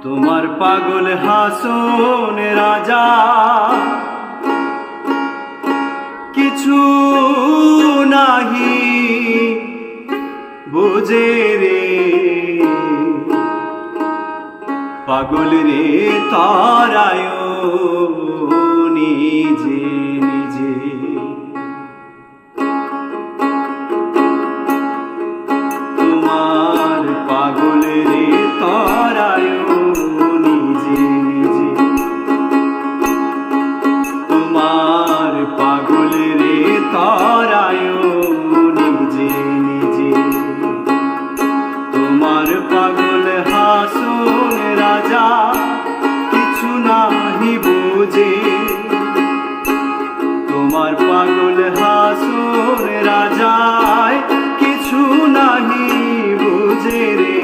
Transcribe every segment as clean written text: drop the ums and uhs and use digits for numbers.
তোমার পাগল হাসন রাজা কিছু নাহি বুঝে রে, পাগল রে তারায় নিজে নিজে। তোমার পাগল রে তারায় নিজে নিজে, তোমার পাগল রে তারায় নিজে নিজে। তোমার পাগল হাসন রাজা কিছু নাহি বুঝে, তোমার পাগল হাসন রাজায় কিছু নাহি বুঝে রে,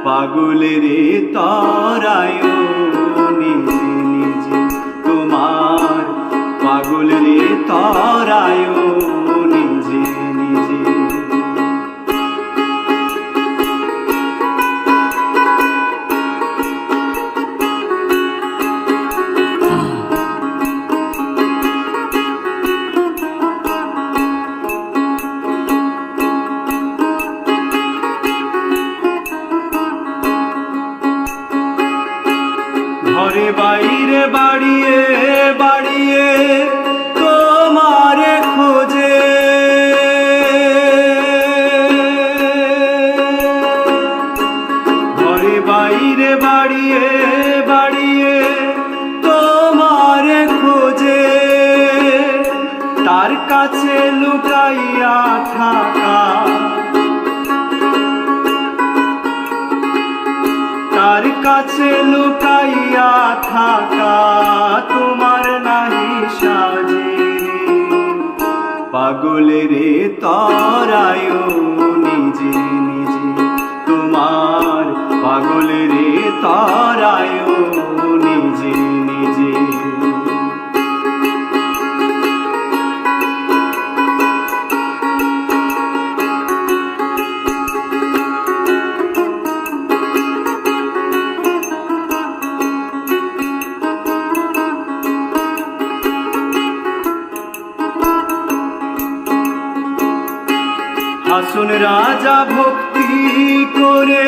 পাগল রে তারায় নিজে নিজে। তোমার পাগল রে তারায় নিজে নিজে। ঘরে বাইরে বাড়িয়ে বাড়িয়ে তোমার খোঁজে, ঘরে বাইরে বাড়িয়ে বাড়িয়ে তোমার খোঁজে, তার কাছে লুকাইয়া থাকা, তার কাছে লুকাইয়া থাকা তোমার নাহি সাজে, পাগল রে তারায় নিজে নিজে। তোমার পাগল রে তারায় নিজে নিজে। হাসন রাজা ভক্তি করে